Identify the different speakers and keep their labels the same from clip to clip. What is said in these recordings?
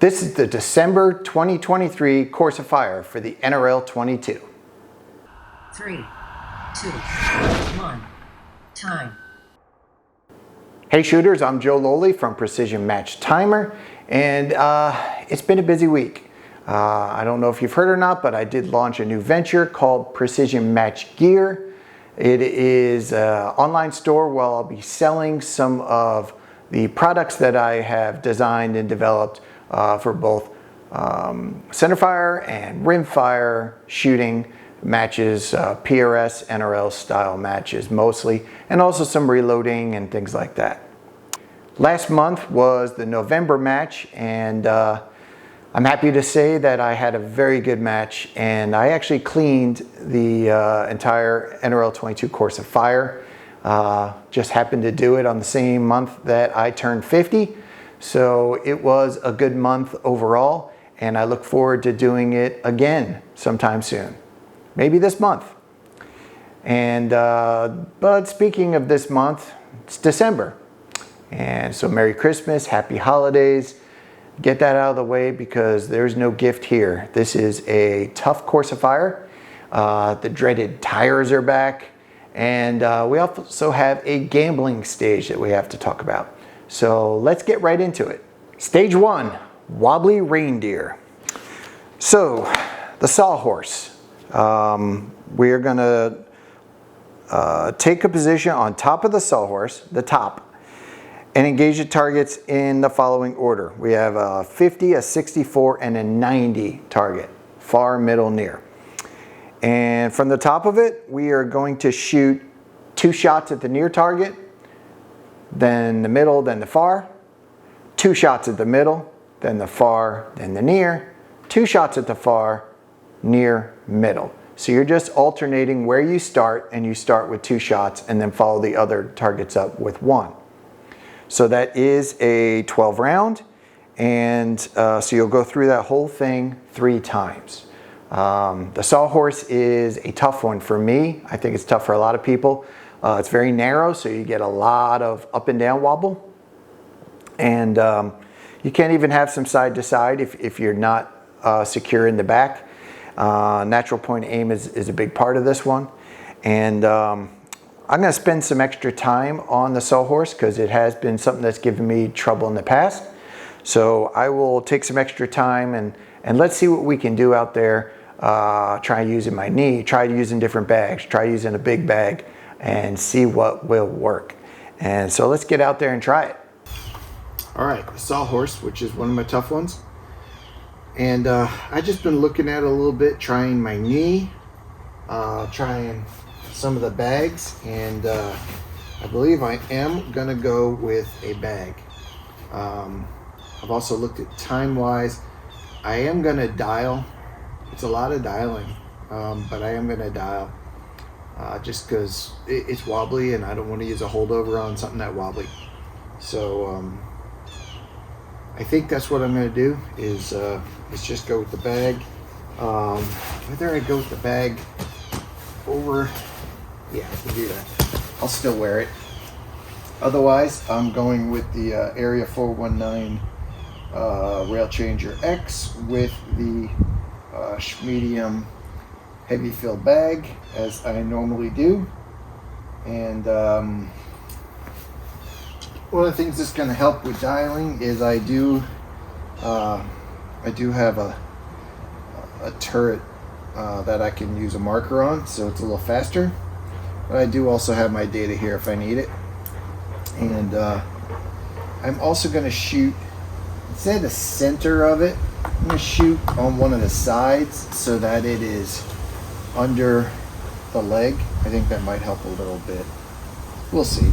Speaker 1: This is the December 2023 course of fire for the NRL22.
Speaker 2: 3, 2, 1, time.
Speaker 1: Hey shooters, I'm Joe Lowley from Precision Match Timer, and it's been a busy week. I don't know if you've heard or not, but I did launch a new venture called Precision Match Gear. It is an online store where I'll be selling some of the products that I have designed and developed for both centerfire and rimfire shooting matches, PRS, NRL style matches mostly, and also some reloading and things like that. Last month was the November match, and I'm happy to say that I had a very good match, and I actually cleaned the entire NRL22 course of fire. Just happened to do it on the same month that I turned 50. So it was a good month overall, and I look forward to doing it again sometime soon. Maybe this month. And but speaking of this month, it's December. And so Merry Christmas, Happy Holidays. Get that out of the way because there's no gift here. This is a tough course of fire. The dreaded tires are back. And we also have a gambling stage that we have to talk about. So let's get right into it. Stage 1, Wobbly Reindeer. So the sawhorse. We're gonna take a position on top of the sawhorse, the top, and engage the targets in the following order. We have a 50, a 64, and a 90 target, far, middle, near. And from the top of it, we are going to shoot 2 shots at the near target, then the middle, then the far, 2 shots at the middle, then the far, then the near, 2 shots at the far, near, middle. So you're just alternating where you start, and you start with 2 shots and then follow the other targets up with 1. So that is a 12 round, and so you'll go through that whole thing 3 times. The sawhorse is a tough one for me. I think it's tough for a lot of people. It's very narrow, so you get a lot of up and down wobble. And you can't even have some side to side if you're not secure in the back. Natural point aim is a big part of this one. And I'm gonna spend some extra time on the sawhorse because it has been something that's given me trouble in the past. So I will take some extra time and let's see what we can do out there. Try using my knee, try using different bags, try using a big bag, and see what will work. And so let's get out there and try it. All right, the sawhorse, which is one of my tough ones. And I just been looking at it a little bit, trying my knee, trying some of the bags, and I believe I am gonna go with a bag. I've also looked at time-wise. I am gonna dial. It's a lot of dialing, but I am gonna dial. Just because it's wobbly and I don't want to use a holdover on something that wobbly. So I think that's what I'm going to do is just go with the bag. Whether I go with the bag over, yeah, I can do that. I'll still wear it. Otherwise, I'm going with the Area 419 Rail Changer X with the medium heavy fill bag as I normally do. And one of the things that's going to help with dialing is I do have a turret that I can use a marker on, so it's a little faster. But I do also have my data here if I need it. And I'm also going to shoot, instead of the center of it, I'm going to shoot on one of the sides so that it is under the leg. I think that might help a little bit. We'll see.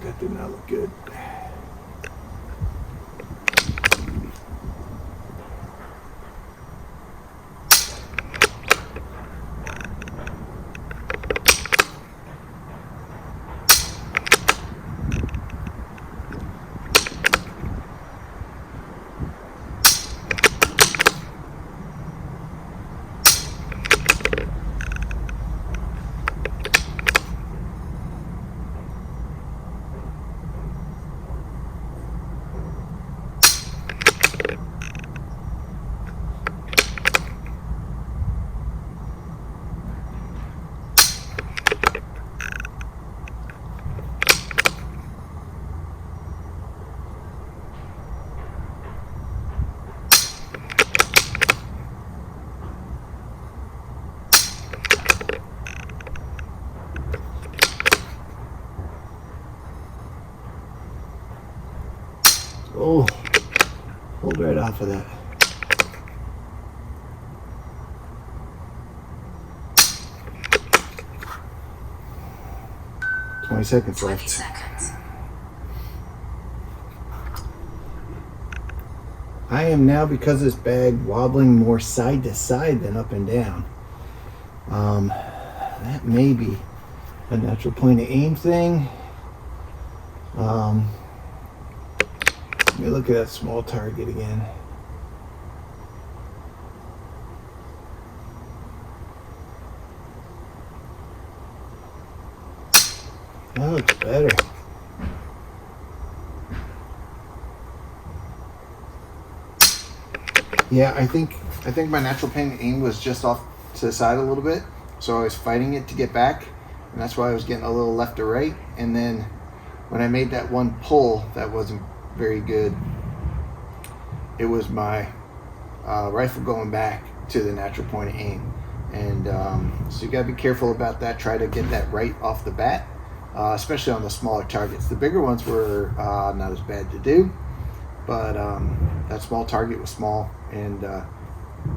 Speaker 1: That did not look good. off of that. Twenty seconds
Speaker 2: 20
Speaker 1: left.
Speaker 2: seconds.
Speaker 1: I am now, because of this bag, wobbling more side to side than up and down. That may be a natural point of aim thing. Let me look at that small target again. That looks better. Yeah, I think my natural point of aim was just off to the side a little bit, so I was fighting it to get back, and that's why I was getting a little left or right. And then when I made that one pull that wasn't very good, it was my rifle going back to the natural point of aim. And so you gotta be careful about that. Try to get that right off the bat, especially on the smaller targets. The bigger ones were not as bad to do, but that small target was small and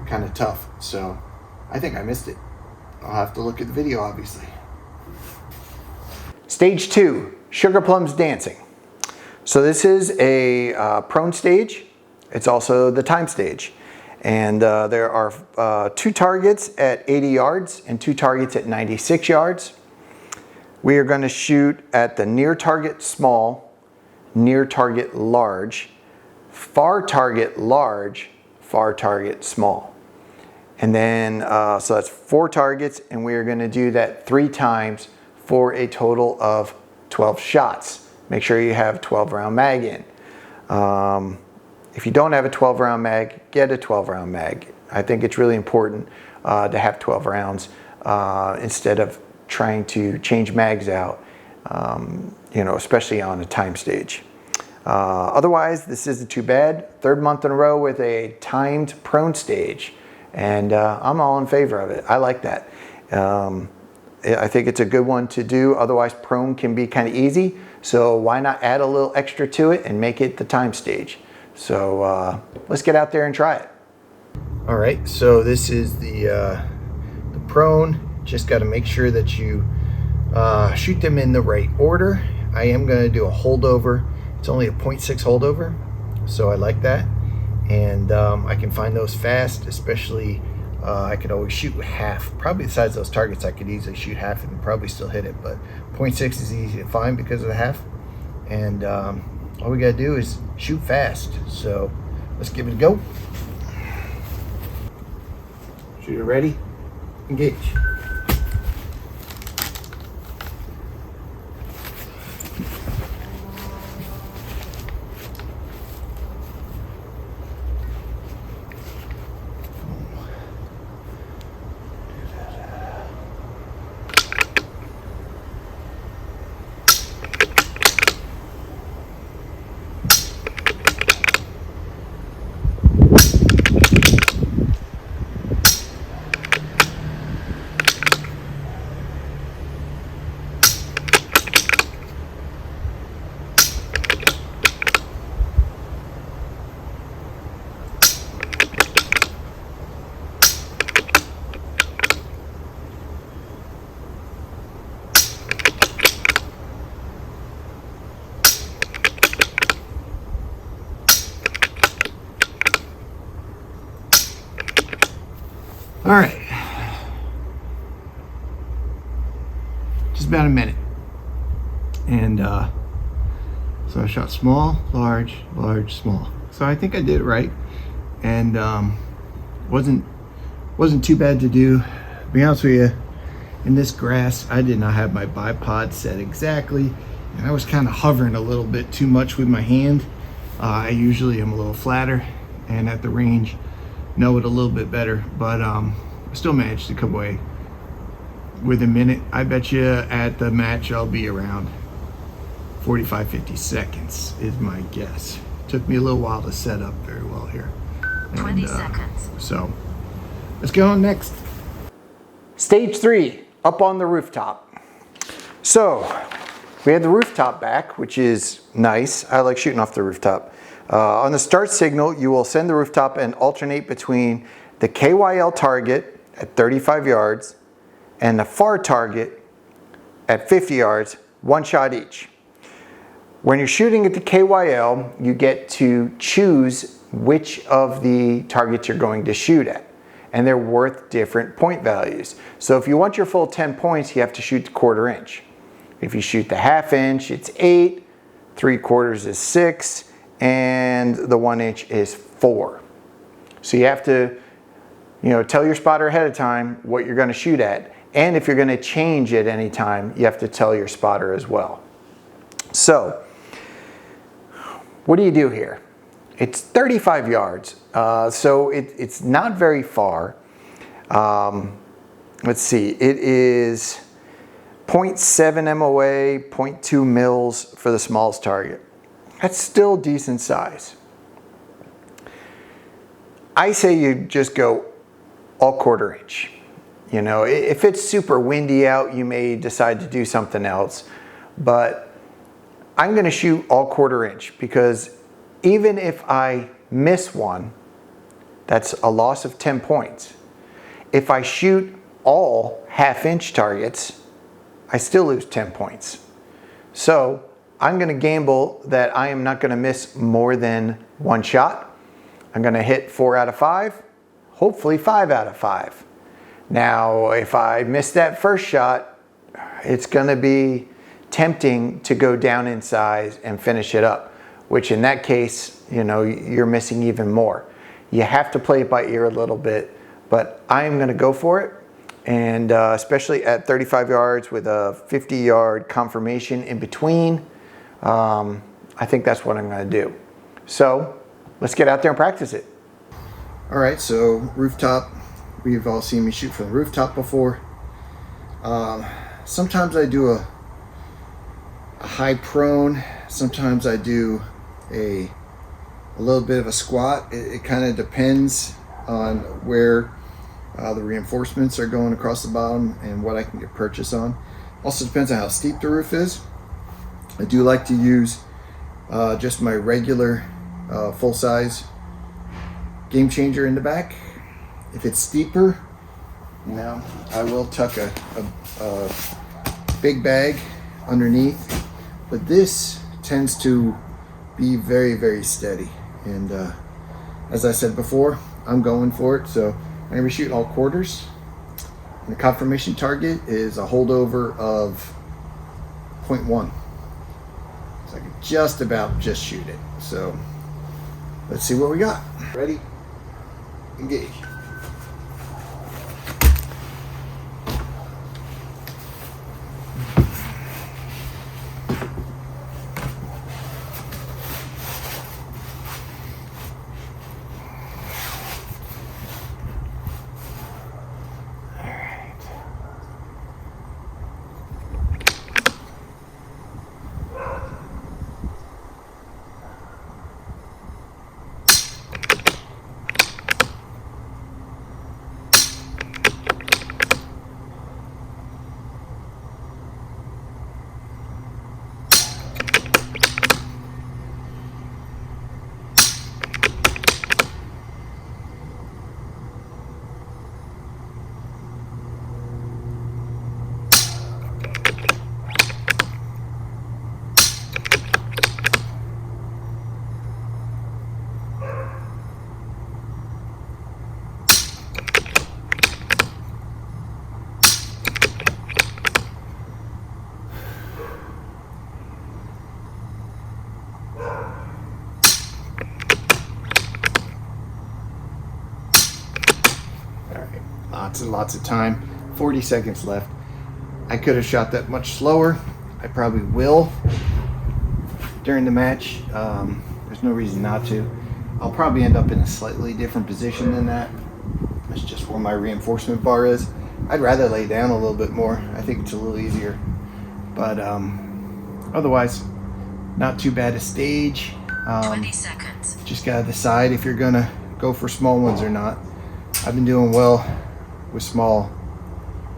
Speaker 1: kind of tough. So I think I missed it. I'll have to look at the video, obviously. Stage 2, Sugar Plums dancing. So this is a prone stage. It's also the time stage. And there are 2 targets at 80 yards and 2 targets at 96 yards. We are going to shoot at the near target small, near target large, far target large, far target small. And then, so that's 4 targets, and we are going to do that 3 times for a total of 12 shots. Make sure you have 12 round mag in. If you don't have a 12 round mag, get a 12 round mag. I think it's really important to have 12 rounds instead of trying to change mags out, you know, especially on a time stage. Otherwise, this isn't too bad. 3rd month in a row with a timed prone stage, and I'm all in favor of it. I like that. I think it's a good one to do. Otherwise, prone can be kind of easy, so why not add a little extra to it and make it the time stage? So let's get out there and try it. All right, so this is the prone. Just got to make sure that you shoot them in the right order. I am going to do a holdover. It's only a 0.6 holdover, so I like that. And I can find those fast, especially I could always shoot half. Probably the size of those targets, I could easily shoot half and probably still hit it, but 0.6 is easy to find because of the half. And all we gotta do is shoot fast. So let's give it a go. Shooter ready, engage. All right, just about a minute. And so I shot small, large, large, small. So I think I did it right, and wasn't too bad to do. To be honest with you, in this grass, I did not have my bipod set exactly, and I was kind of hovering a little bit too much with my hand. I usually am a little flatter, and at the range, know it a little bit better, but I still managed to come away with a minute. I bet you at the match I'll be around 45-50 seconds is my guess. Took me a little while to set up very well here.
Speaker 2: 20 seconds.
Speaker 1: So let's go on next. Stage 3, up on the rooftop. So we had the rooftop back, which is nice. I like shooting off the rooftop. On the start signal, you will send the rooftop and alternate between the KYL target at 35 yards and the far target at 50 yards, one shot each. When you're shooting at the KYL, you get to choose which of the targets you're going to shoot at, and they're worth different point values. So if you want your full 10 points, you have to shoot the 1/4 inch. If you shoot the 1/2 inch, it's 8, 3/4 is 6, and the 1 inch is 4. So you have to, tell your spotter ahead of time what you're going to shoot at, and if you're going to change at any time, you have to tell your spotter as well. So what do you do here? It's 35 yards, so it's not very far. Let's see, it is 0.7 MOA, 0.2 mils for the smallest target. That's still decent size. I say you just go all 1/4 inch. If it's super windy out, you may decide to do something else, but I'm going to shoot all 1/4 inch because even if I miss one, that's a loss of 10 points. If I shoot all 1/2 inch targets, I still lose 10 points. So I'm going to gamble that I am not going to miss more than one shot. I'm going to hit 4 out of 5, hopefully 5 out of 5. Now, if I miss that first shot, it's going to be tempting to go down in size and finish it up, which in that case, you're missing even more. You have to play it by ear a little bit, but I am going to go for it. And especially at 35 yards with a 50-yard confirmation in between, I think that's what I'm going to do. So let's get out there and practice it. All right, so rooftop. We've all seen me shoot from the rooftop before. Sometimes I do a high prone. Sometimes I do a little bit of a squat. It kind of depends on where the reinforcements are going across the bottom and what I can get purchase on. Also depends on how steep the roof is. I do like to use just my regular full-size game changer in the back. If it's steeper, I will tuck a big bag underneath, but this tends to be very, very steady. And as I said before, I'm going for it. So I'm going to be shooting all 1/4s. And the confirmation target is a holdover of 0.1. So I can just about shoot it. So let's see what we got. Ready? Engage. Lots of time, 40 seconds left. I could have shot that much slower. I probably will during the match. There's no reason not to. I'll probably end up in a slightly different position than that. That's just where my reinforcement bar is. I'd rather lay down a little bit more. I think it's a little easier. But otherwise, not too bad a stage.
Speaker 2: 20 seconds.
Speaker 1: Just gotta decide if you're gonna go for small ones or not. I've been doing well with small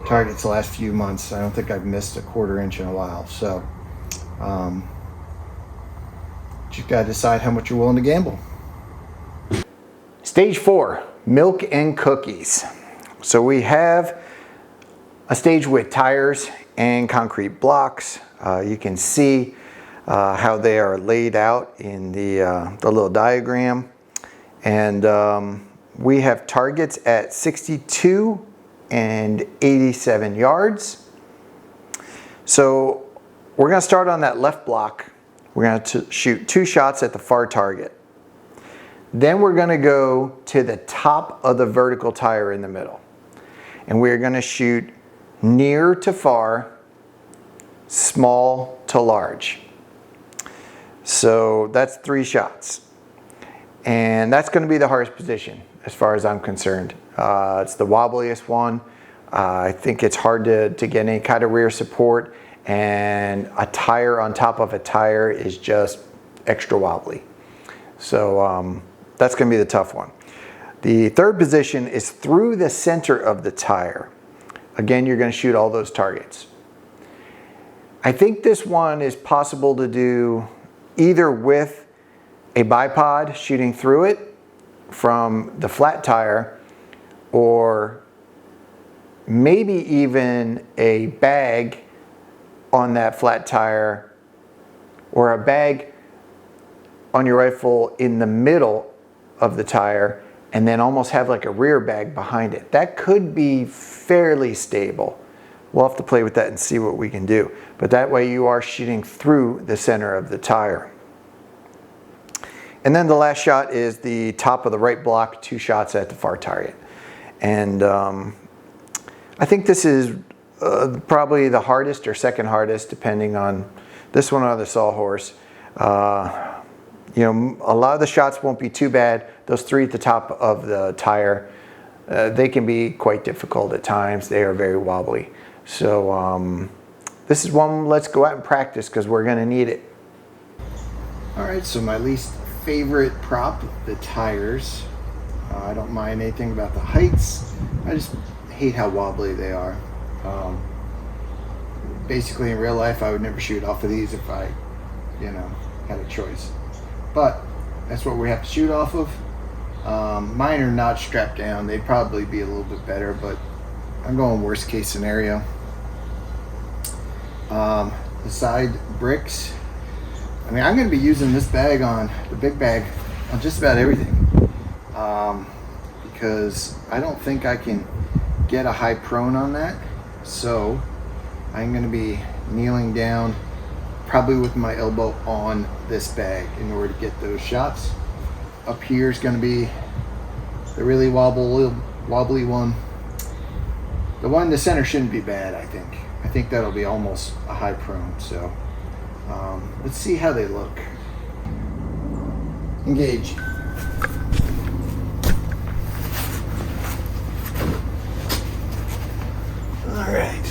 Speaker 1: targets the last few months. I don't think I've missed a 1/4 inch in a while. So but you've got to decide how much you're willing to gamble. Stage 4, milk and cookies. So we have a stage with tires and concrete blocks. You can see how they are laid out in the little diagram. And we have targets at 62 and 87 yards. So we're going to start on that left block. We're going to shoot 2 shots at the far target. Then we're going to go to the top of the vertical tire in the middle. And we're going to shoot near to far, small to large. So that's 3 shots. And that's going to be the hardest position as far as I'm concerned. It's the wobbliest one. I think it's hard to get any kind of rear support, and a tire on top of a tire is just extra wobbly. So that's going to be the tough one. The third position is through the center of the tire. Again, you're going to shoot all those targets. I think this one is possible to do either with a bipod shooting through it from the flat tire, or maybe even a bag on that flat tire, or a bag on your rifle in the middle of the tire, and then almost have like a rear bag behind it. That could be fairly stable. We'll have to play with that and see what we can do. But that way you are shooting through the center of the tire. And then the last shot is the top of the right block, 2 shots at the far target. And I think this is probably the hardest or second hardest, depending on this one or the sawhorse. You know, a lot of the shots won't be too bad. Those 3 at the top of the tire, they can be quite difficult at times. They are very wobbly. So this is one let's go out and practice, because we're going to need it. All right, so my least favorite prop, the tires. I don't mind anything about the heights. I just hate how wobbly they are. Basically, in real life, I would never shoot off of these if I, had a choice. But that's what we have to shoot off of. Mine are not strapped down. They'd probably be a little bit better, but I'm going worst case scenario. The side bricks. I mean, I'm going to be using this bag on, the big bag, on just about everything. Because I don't think I can get a high prone on that. So I'm going to be kneeling down, probably with my elbow on this bag in order to get those shots. Up here is going to be the really wobbly one. The one in the center shouldn't be bad, I think. I think that'll be almost a high prone. So let's see how they look. Engage. All right.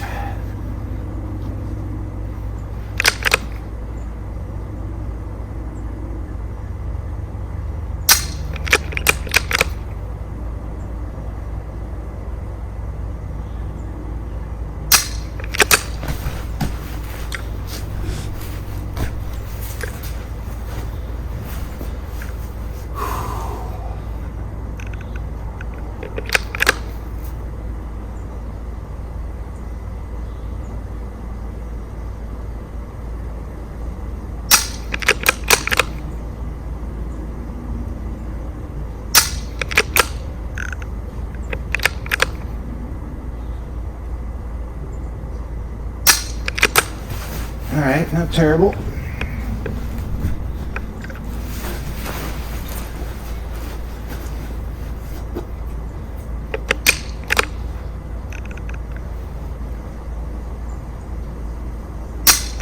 Speaker 1: All right, not terrible.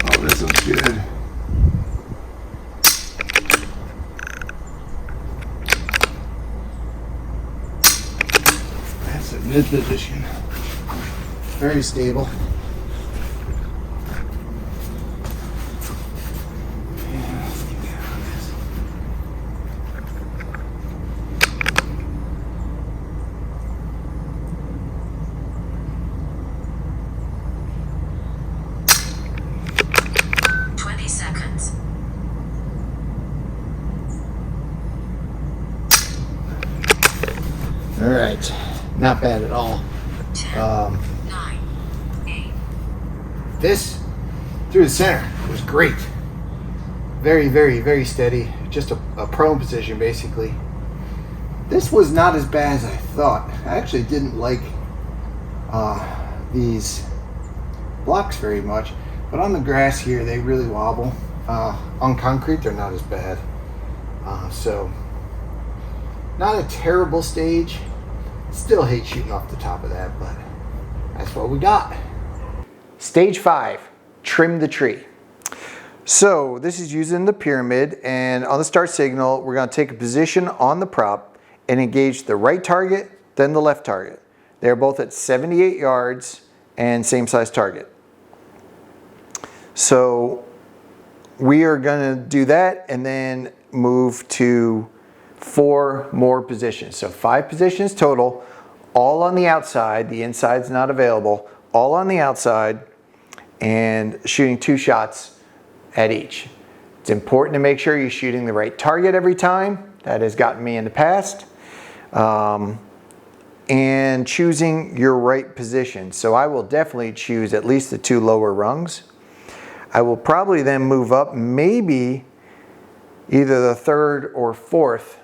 Speaker 1: Oh, this looks good. That's a mid position. Very stable. not bad at all.
Speaker 2: 10, 9, 8.
Speaker 1: This through the center was great. Very, very, very steady. Just a prone position basically. This was not as bad as I thought. I actually didn't like these blocks very much, but on the grass here they really wobble. On concrete they're not as bad. So not a terrible stage. Still hate shooting off the top of that, but that's what we got. Stage 5, trim the tree. So this is using the pyramid, and on the start signal we're going to take a position on the prop and engage the right target, then the left target. They're both at 78 yards and same size target. So we are going to do that and then move to 4 more positions. So 5 positions total, all on the outside. The inside's not available. All on the outside, and shooting 2 shots at each. It's important to make sure you're shooting the right target every time. That has gotten me in the past. And choosing your right position. So I will definitely choose at least the 2 lower rungs. I will probably then move up, maybe either the 3rd or 4th,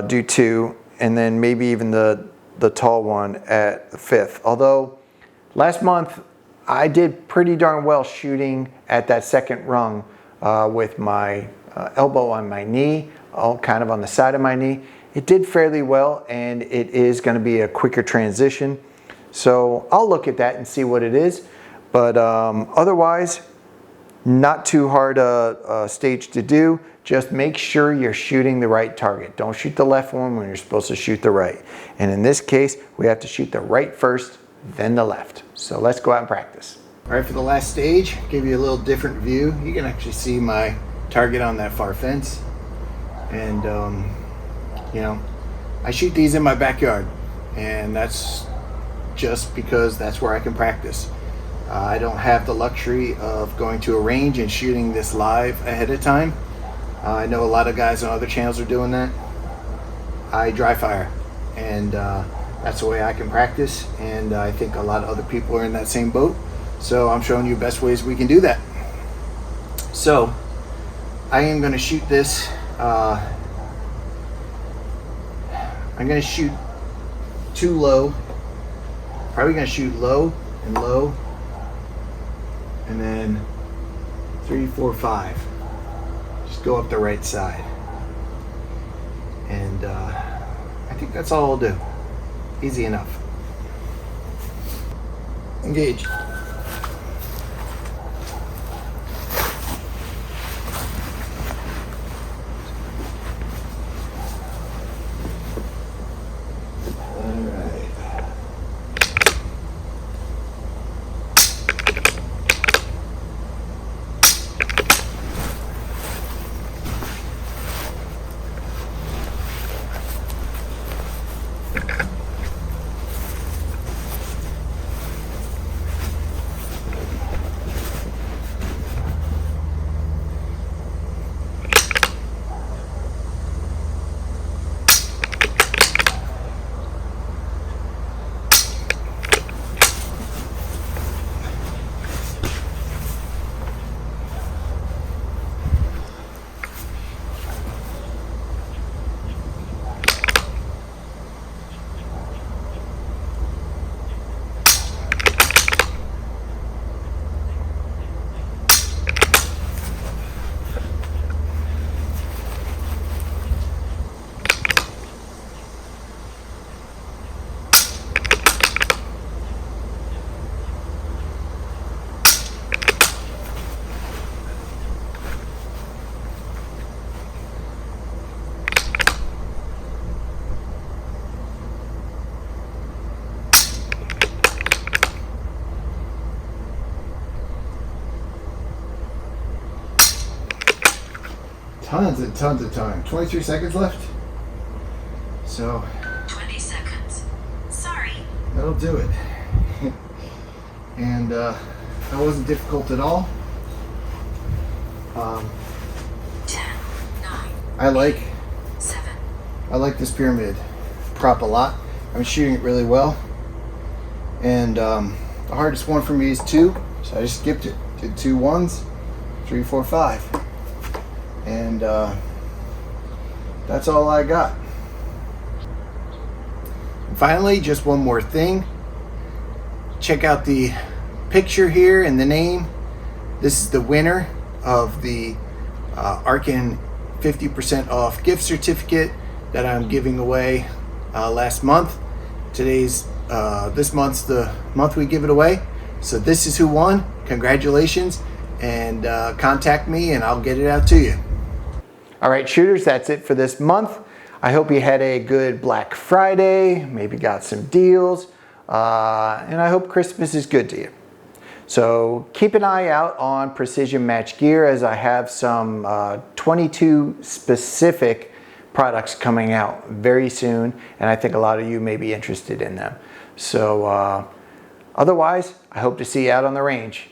Speaker 1: do 2, and then maybe even the tall one at the 5th. Although last month I did pretty darn well shooting at that 2nd rung with my elbow on my knee, all kind of on the side of my knee. It did fairly well, and it is going to be a quicker transition. So I'll look at that and see what it is. But otherwise, not too hard a stage to do. Just make sure you're shooting the right target. Don't shoot the left one when you're supposed to shoot the right. And in this case, we have to shoot the right first, then the left. So let's go out and practice. All right, for the last stage, give you a little different view. You can actually see my target on that far fence. And you know, I shoot these in my backyard, and that's just because that's where I can practice. I don't have the luxury of going to a range and shooting this live ahead of time. I know a lot of guys on other channels are doing that. I dry fire, and that's the way I can practice, and I think a lot of other people are in that same boat. So I'm showing you best ways we can do that. So I am going to shoot this. I'm going to shoot 2 low. Probably going to shoot low, and then 3, 4, 5. Just go up the right side. And I think that's all I'll do. Easy enough. Engage. Tons and tons of time. 23 seconds left. So
Speaker 2: 20 seconds. Sorry.
Speaker 1: that'll do it. And that wasn't difficult at all.
Speaker 2: 10, 9,
Speaker 1: I like
Speaker 2: 7.
Speaker 1: this pyramid prop a lot. I'm shooting it really well. And the hardest one for me is 2, so I just skipped it. Did 2 1s, 3, 4, 5. And that's all I got. And finally, just one more thing. Check out the picture here and the name. This is the winner of the Arkin 50% off gift certificate that I'm giving away last month. This month's the month we give it away. So this is who won. Congratulations, and contact me and I'll get it out to you. All right, shooters, that's it for this month. I hope you had a good Black Friday, maybe got some deals, and I hope Christmas is good to you. So keep an eye out on Precision Match Gear, as I have some 22 specific products coming out very soon, and I think a lot of you may be interested in them. So otherwise, I hope to see you out on the range.